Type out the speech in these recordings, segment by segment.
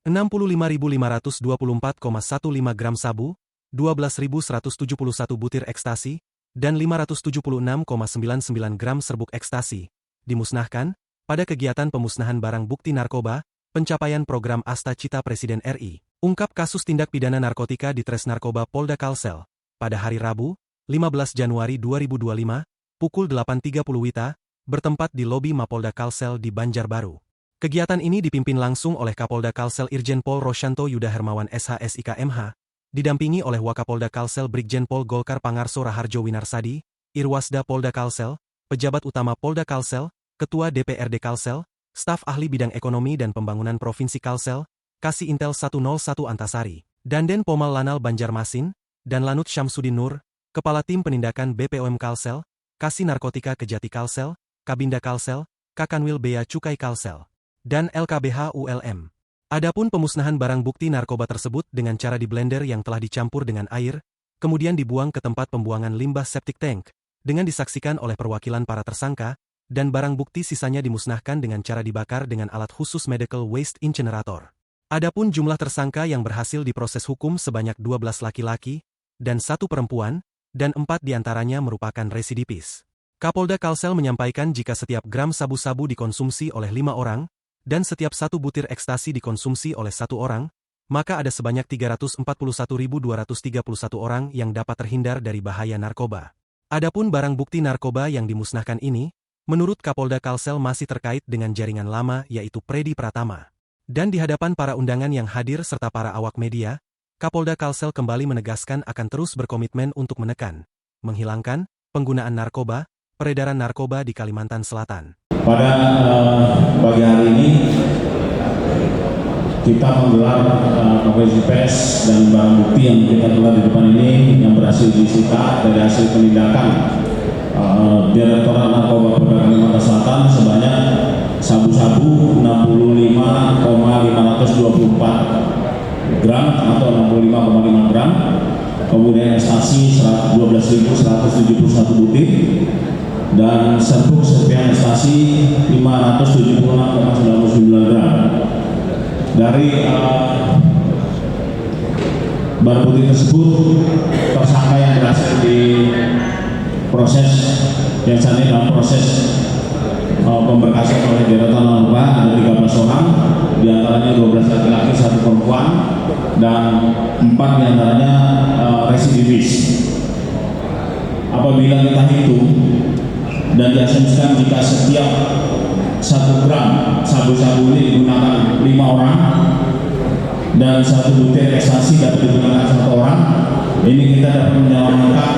65.524,15 gram sabu, 12.171 butir ekstasi, dan 576,99 gram serbuk ekstasi, dimusnahkan, pada kegiatan pemusnahan barang bukti narkoba, pencapaian program Asta Cita Presiden RI. Ungkap kasus tindak pidana narkotika di Tres Narkoba Polda Kalsel, pada hari Rabu, 15 Januari 2025, pukul 8.30 WITA, bertempat di lobi Mapolda Kalsel di Banjarbaru. Kegiatan ini dipimpin langsung oleh Kapolda Kalsel Irjen Pol Rosyanto Yuda Hermawan SHSIK MH, didampingi oleh Wakapolda Kalsel Brigjen Pol Golkar Pangarso Raharjo Winarsadi, Irwasda Polda Kalsel, pejabat utama Polda Kalsel, Ketua DPRD Kalsel, staf ahli bidang ekonomi dan pembangunan Provinsi Kalsel, Kasih Intel 101 Antasari, Danjen Pomal Lanal Banjarmasin, dan Lanut Syamsuddin Nur, Kepala Tim Penindakan BPOM Kalsel, Kasih Narkotika Kejati Kalsel, Kabinda Kalsel, Kakanwil Bea Cukai Kalsel, dan LKBH ULM. Adapun pemusnahan barang bukti narkoba tersebut dengan cara di blender yang telah dicampur dengan air, kemudian dibuang ke tempat pembuangan limbah septic tank, dengan disaksikan oleh perwakilan para tersangka, dan barang bukti sisanya dimusnahkan dengan cara dibakar dengan alat khusus medical waste incinerator. Adapun jumlah tersangka yang berhasil diproses hukum sebanyak 12 laki-laki, dan 1 perempuan, dan 4 diantaranya merupakan residivis. Kapolda Kalsel menyampaikan jika setiap gram sabu-sabu dikonsumsi oleh 5 orang, dan setiap 1 butir ekstasi dikonsumsi oleh 1 orang, maka ada sebanyak 341.231 orang yang dapat terhindar dari bahaya narkoba. Adapun barang bukti narkoba yang dimusnahkan ini, menurut Kapolda Kalsel masih terkait dengan jaringan lama yaitu Predi Pratama. Dan di hadapan para undangan yang hadir serta para awak media, Kapolda Kalsel kembali menegaskan akan terus berkomitmen untuk menekan, menghilangkan, penggunaan narkoba, peredaran narkoba di Kalimantan Selatan. Pada pagi hari ini, kita menggelar konferensi pers dan barang bukti yang kita gelar di depan ini yang berhasil disita dari hasil penindakan Direktorat Narkoba Polda Kalimantan Selatan sebanyak sabu-sabu 65,524 gram atau 65,5 gram, kemudian ekstasi 12.171 butir, dan serbuk serpihan ekstasi 576,99 gram. Dari barang bukti tersebut, tersangka yang berhasil diproses yang saat ini dalam proses pemberkasan oleh Direktorat Narkoba ada 13 orang, diantaranya 12 laki-laki, 1 perempuan, dan 4 diantaranya residivis. Apabila kita hitung dan diasumsikan jika setiap 1 gram sabu-sabu ini digunakan 5 orang dan 1 butir ekstasi dapat digunakan 1 orang, ini kita dapat menyelamatkan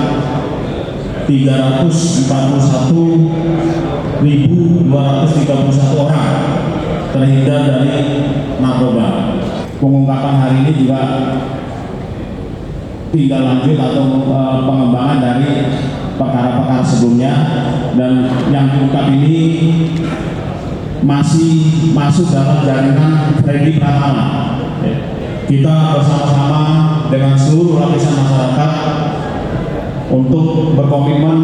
341.231 orang terhindar dari narkoba. Pengungkapan hari ini juga tinggal lanjut atau pengembangan dari perkara-perkara sebelumnya, dan yang diungkap ini masih masuk dalam jaringan Predi Pratama. Kita bersama-sama dengan seluruh lapisan masyarakat untuk berkomitmen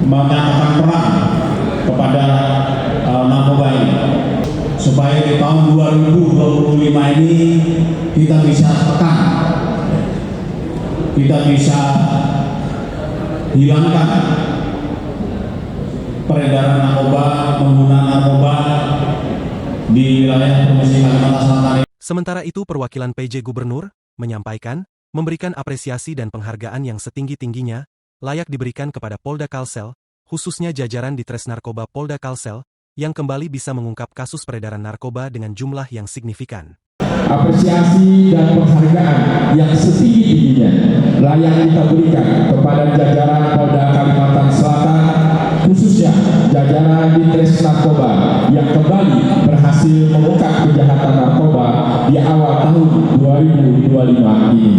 menyatakan peran kepada narkoba ini, supaya di tahun 2025 ini kita bisa tekan, kita bisa hilangkan peredaran narkoba, penggunaan narkoba di wilayah Provinsi Kalimantan Selatan. Sementara itu perwakilan PJ Gubernur menyampaikan, memberikan apresiasi dan penghargaan yang setinggi-tingginya, layak diberikan kepada Polda Kalsel, khususnya jajaran di Tres Narkoba Polda Kalsel, yang kembali bisa mengungkap kasus peredaran narkoba dengan jumlah yang signifikan. Apresiasi dan penghargaan yang setinggi-tingginya layak kita berikan kepada jajaran Polda Kalimantan Selatan, khususnya jajaran di Tres Narkoba yang kembali berhasil mengungkap kejahatan narkoba di awal tahun 2025 ini.